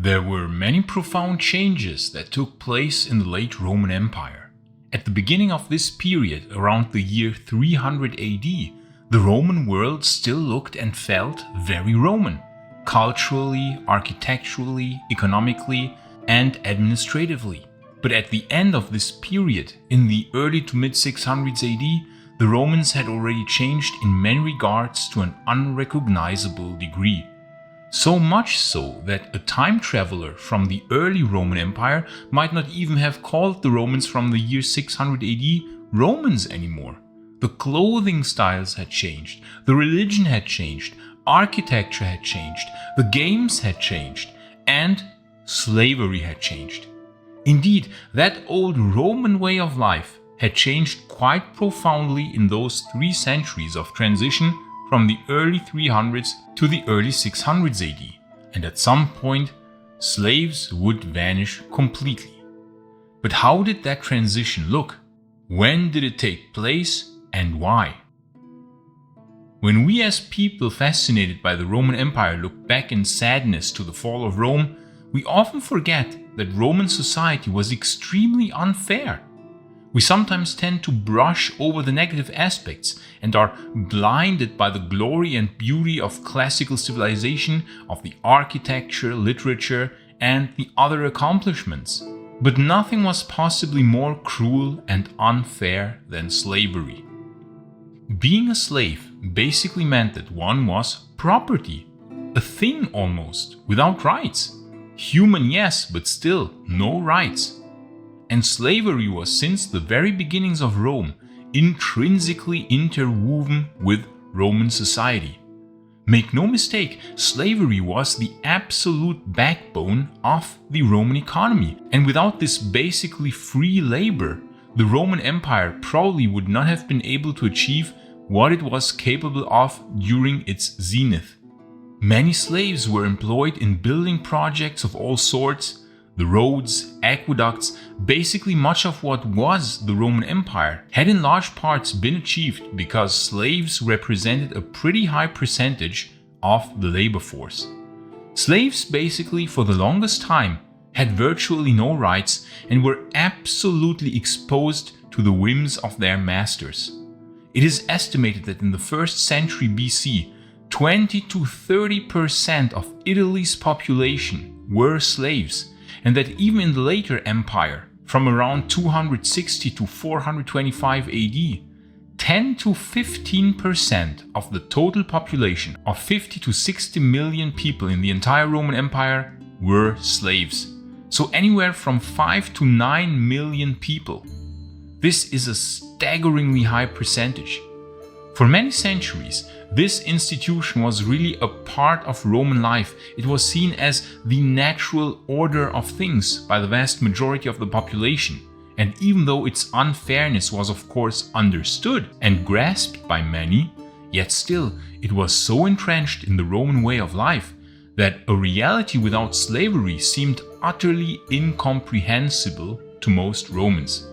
There were many profound changes that took place in the late Roman Empire. At the beginning of this period, around the year 300 AD, the Roman world still looked and felt very Roman, culturally, architecturally, economically, and administratively. But at the end of this period, in the early to mid 600s AD, the Romans had already changed in many regards to an unrecognizable degree. So much so that a time traveler from the early Roman Empire might not even have called the Romans from the year 600 AD Romans anymore. The clothing styles had changed, the religion had changed, architecture had changed, the games had changed, and slavery had changed. Indeed, that old Roman way of life had changed quite profoundly in those 3 centuries of transition from the early 300s to the early 600s AD, and at some point, slaves would vanish completely. But how did that transition look? When did it take place, and why? When we as people fascinated by the Roman Empire look back in sadness to the fall of Rome, we often forget that Roman society was extremely unfair. We sometimes tend to brush over the negative aspects and are blinded by the glory and beauty of classical civilization, of the architecture, literature, and the other accomplishments. But nothing was possibly more cruel and unfair than slavery. Being a slave basically meant that one was property, a thing almost, without rights. Human, yes, but still no rights. And slavery was, since the very beginnings of Rome, intrinsically interwoven with Roman society. Make no mistake, slavery was the absolute backbone of the Roman economy, and without this basically free labor, the Roman Empire probably would not have been able to achieve what it was capable of during its zenith. Many slaves were employed in building projects of all sorts, the roads, aqueducts, basically much of what was the Roman Empire had in large parts been achieved because slaves represented a pretty high percentage of the labor force. Slaves basically for the longest time had virtually no rights and were absolutely exposed to the whims of their masters. It is estimated that in the 1st century BC, 20 to 30% of Italy's population were slaves, and that even in the later empire, from around 260 to 425 AD, 10 to 15% of the total population of 50 to 60 million people in the entire Roman Empire were slaves. So anywhere from 5 to 9 million people. This is a staggeringly high percentage. For many centuries, this institution was really a part of Roman life. It was seen as the natural order of things by the vast majority of the population. And even though its unfairness was of course understood and grasped by many, yet still it was so entrenched in the Roman way of life that a reality without slavery seemed utterly incomprehensible to most Romans.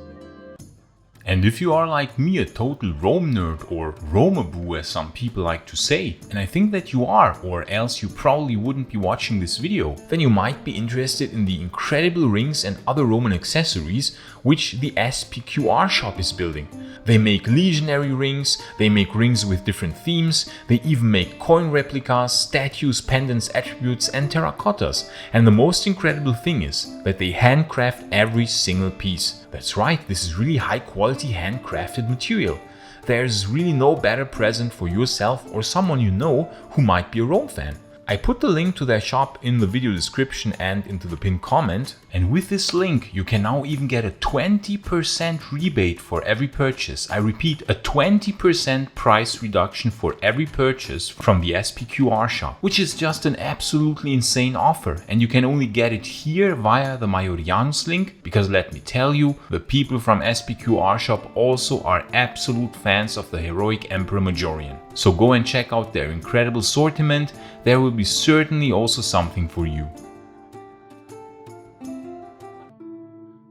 And if you are like me, a total Rome nerd, or Romaboo as some people like to say, and I think that you are, or else you probably wouldn't be watching this video, then you might be interested in the incredible rings and other Roman accessories which the SPQR Shop is building. They make legionary rings, they make rings with different themes, they even make coin replicas, statues, pendants, attributes and terracottas. And the most incredible thing is that they handcraft every single piece. That's right, this is really high quality handcrafted material. There's really no better present for yourself or someone you know who might be a Rome fan. I put the link to their shop in the video description and into the pinned comment, and with this link you can now even get a 20% rebate for every purchase. I repeat, a 20% price reduction for every purchase from the SPQR Shop, which is just an absolutely insane offer, and you can only get it here via the Maiorianus link, because let me tell you, the people from SPQR Shop also are absolute fans of the heroic Emperor Maiorian. So go and check out their incredible assortment. There will be certainly also something for you.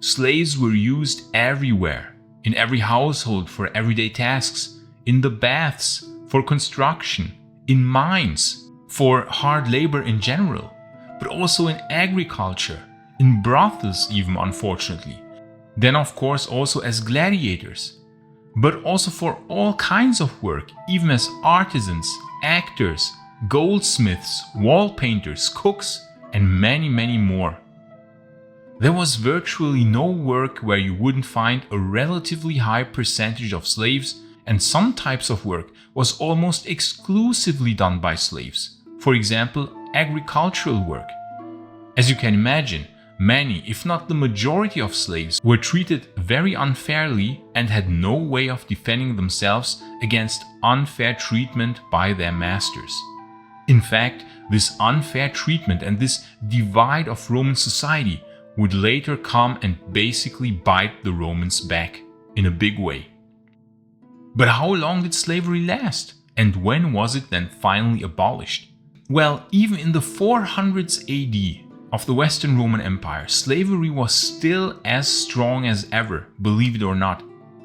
Slaves were used everywhere, in every household for everyday tasks, in the baths, for construction, in mines, for hard labor in general. but also in agriculture, in brothels even, unfortunately. Then of course also as gladiators, but also for all kinds of work, even as artisans, actors, goldsmiths, wall painters, cooks, and many, many more. There was virtually no work where you wouldn't find a relatively high percentage of slaves, and some types of work was almost exclusively done by slaves. For example, agricultural work. As you can imagine, many, if not the majority of slaves were treated very unfairly and had no way of defending themselves against unfair treatment by their masters. In fact, this unfair treatment and this divide of Roman society would later come and basically bite the Romans back in a big way. But how long did slavery last? And when was it then finally abolished? Well, even in the 400s AD of the Western Roman Empire, slavery was still as strong as ever, believe it or not.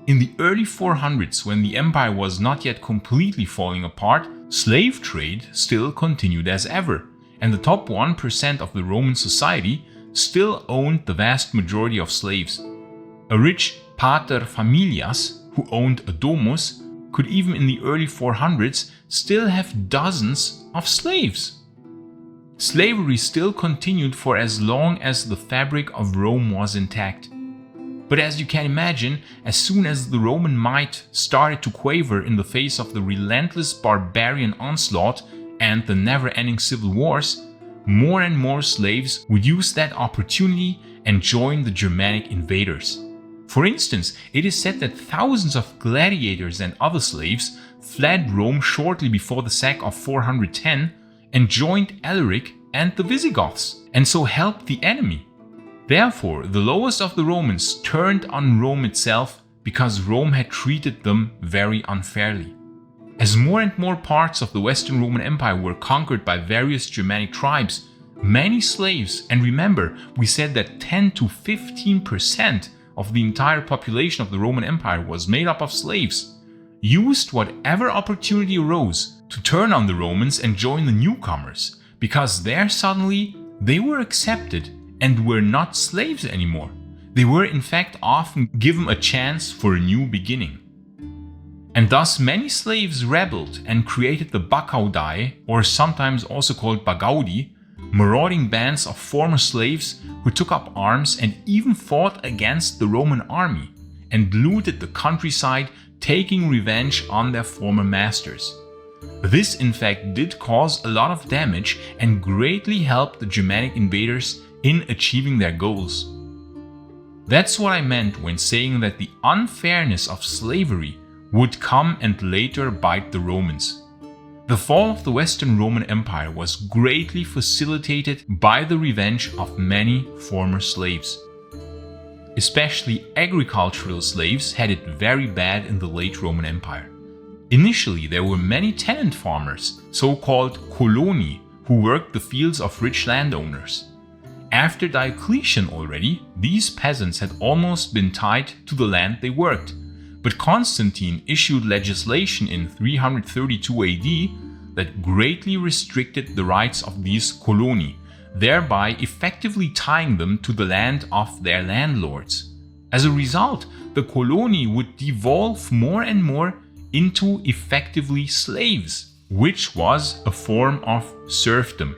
In the early 400s, when the empire was not yet completely falling apart, slave trade still continued as ever, and the top 1% of the Roman society still owned the vast majority of slaves. A rich pater familias, who owned a domus, could even in the early 400s still have dozens of slaves. Slavery still continued for as long as the fabric of Rome was intact. But as you can imagine, as soon as the Roman might started to quaver in the face of the relentless barbarian onslaught and the never-ending civil wars, more and more slaves would use that opportunity and join the Germanic invaders. For instance, it is said that thousands of gladiators and other slaves fled Rome shortly before the sack of 410 and joined Alaric and the Visigoths, and so helped the enemy. Therefore, the lowest of the Romans turned on Rome itself because Rome had treated them very unfairly. As more and more parts of the Western Roman Empire were conquered by various Germanic tribes, many slaves, and remember, we said that 10 to 15% of the entire population of the Roman Empire was made up of slaves, used whatever opportunity arose to turn on the Romans and join the newcomers, because there suddenly they were accepted and were not slaves anymore. They were in fact often given a chance for a new beginning. And thus many slaves rebelled and created the Bacchaudai, or sometimes also called Bagaudi, marauding bands of former slaves who took up arms and even fought against the Roman army and looted the countryside, taking revenge on their former masters. This in fact did cause a lot of damage and greatly helped the Germanic invaders in achieving their goals. That's what I meant when saying that the unfairness of slavery would come and later bite the Romans. The fall of the Western Roman Empire was greatly facilitated by the revenge of many former slaves. Especially agricultural slaves had it very bad in the late Roman Empire. Initially, there were many tenant farmers, so-called coloni, who worked the fields of rich landowners. After Diocletian already, these peasants had almost been tied to the land they worked. But Constantine issued legislation in 332 AD that greatly restricted the rights of these coloni, thereby effectively tying them to the land of their landlords. As a result, the coloni would devolve more and more into effectively slaves, which was a form of serfdom.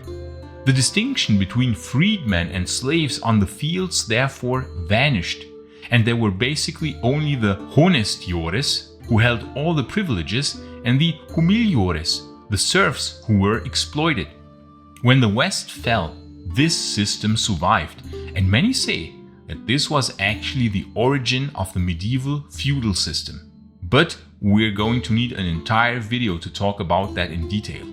The distinction between freedmen and slaves on the fields therefore vanished, and there were basically only the honestiores, who held all the privileges, and the humiliores, the serfs who were exploited. When the West fell, this system survived, and many say that this was actually the origin of the medieval feudal system. But we're going to need an entire video to talk about that in detail.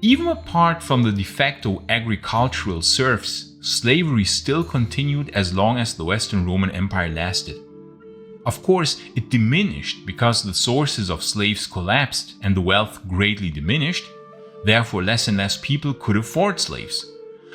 Even apart from the de facto agricultural serfs, slavery still continued as long as the Western Roman Empire lasted. Of course, it diminished because the sources of slaves collapsed and the wealth greatly diminished, therefore less and less people could afford slaves.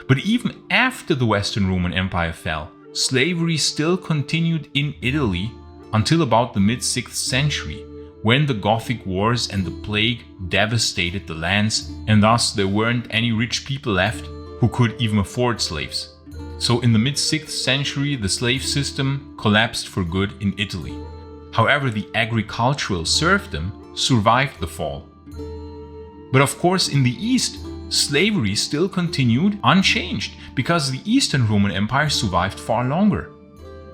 But even after the Western Roman Empire fell, slavery still continued in Italy until about the mid-6th century, when the Gothic Wars and the plague devastated the lands, and thus there weren't any rich people left who could even afford slaves. So in the mid-6th century, the slave system collapsed for good in Italy. However, the agricultural serfdom survived the fall. But of course, in the East, slavery still continued unchanged because the Eastern Roman Empire survived far longer.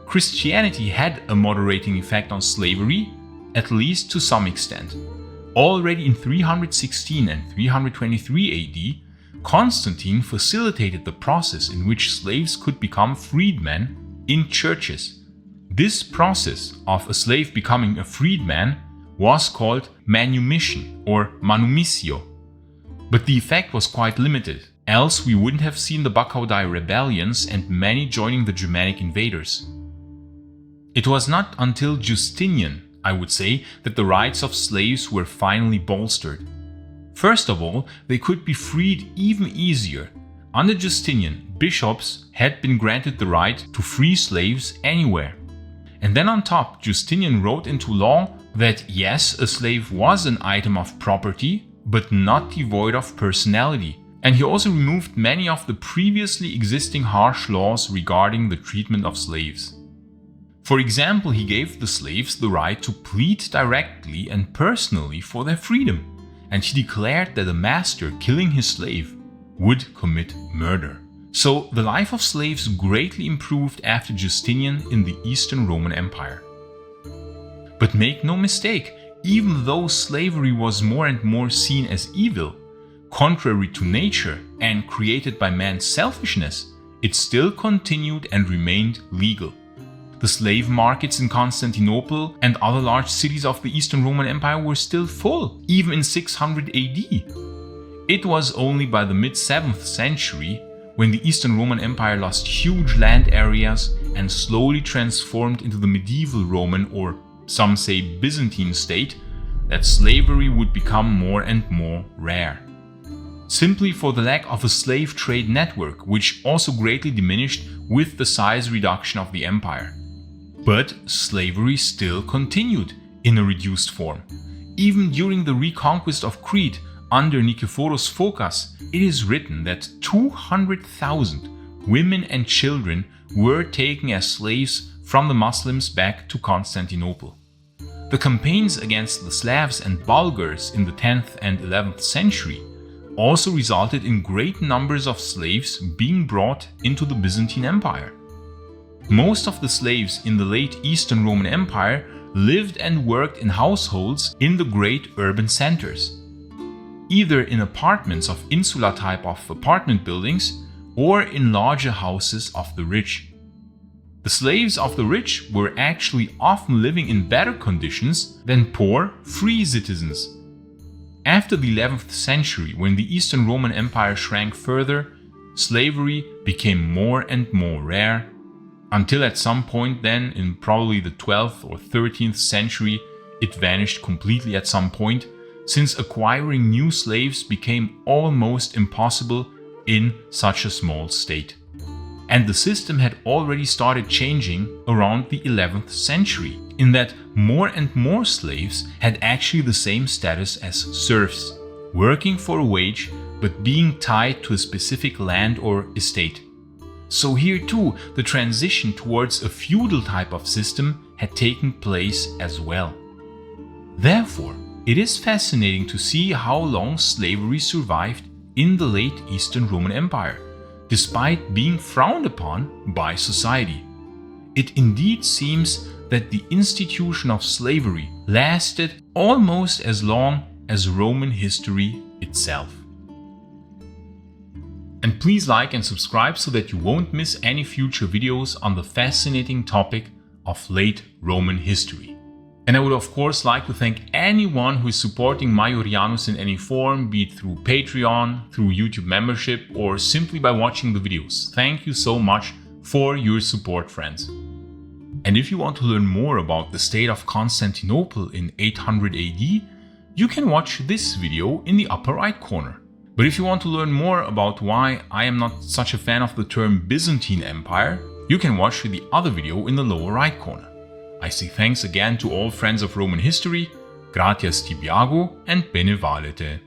Christianity had a moderating effect on slavery, at least to some extent. Already in 316 and 323 AD, Constantine facilitated the process in which slaves could become freedmen in churches. This process of a slave becoming a freedman was called manumission or manumissio. But the effect was quite limited, else we wouldn't have seen the Barcaudae rebellions and many joining the Germanic invaders. It was not until Justinian, I would say, that the rights of slaves were finally bolstered. First of all, they could be freed even easier. Under Justinian, bishops had been granted the right to free slaves anywhere. And then on top, Justinian wrote into law that yes, a slave was an item of property, but not devoid of personality. And he also removed many of the previously existing harsh laws regarding the treatment of slaves. For example, he gave the slaves the right to plead directly and personally for their freedom, and he declared that a master killing his slave would commit murder. So the life of slaves greatly improved after Justinian in the Eastern Roman Empire. But make no mistake, even though slavery was more and more seen as evil, contrary to nature and created by man's selfishness, it still continued and remained legal. The slave markets in Constantinople and other large cities of the Eastern Roman Empire were still full, even in 600 AD. It was only by the mid-7th century, when the Eastern Roman Empire lost huge land areas and slowly transformed into the medieval Roman, or some say Byzantine state, that slavery would become more and more rare. Simply for the lack of a slave trade network, which also greatly diminished with the size reduction of the empire. But slavery still continued in a reduced form. Even during the reconquest of Crete under Nicephorus Phocas, it is written that 200,000 women and children were taken as slaves from the Muslims back to Constantinople. The campaigns against the Slavs and Bulgars in the 10th and 11th century also resulted in great numbers of slaves being brought into the Byzantine Empire. Most of the slaves in the late Eastern Roman Empire lived and worked in households in the great urban centers, either in apartments of insula type of apartment buildings or in larger houses of the rich. The slaves of the rich were actually often living in better conditions than poor, free citizens. After the 11th century, when the Eastern Roman Empire shrank further, slavery became more and more rare, until at some point then, in probably the 12th or 13th century, it vanished completely at some point, since acquiring new slaves became almost impossible in such a small state. And the system had already started changing around the 11th century, in that more and more slaves had actually the same status as serfs, working for a wage but being tied to a specific land or estate. So here too, the transition towards a feudal type of system had taken place as well. Therefore, it is fascinating to see how long slavery survived in the late Eastern Roman Empire, despite being frowned upon by society. It indeed seems that the institution of slavery lasted almost as long as Roman history itself. And please like and subscribe so that you won't miss any future videos on the fascinating topic of late Roman history. And I would of course like to thank anyone who is supporting Maiorianus in any form, be it through Patreon, through YouTube membership, or simply by watching the videos. Thank you so much for your support, friends. And if you want to learn more about the state of Constantinople in 800 AD, you can watch this video in the upper right corner. But if you want to learn more about why I am not such a fan of the term Byzantine Empire, you can watch the other video in the lower right corner. I say thanks again to all friends of Roman history, gratias tibiago and bene valete.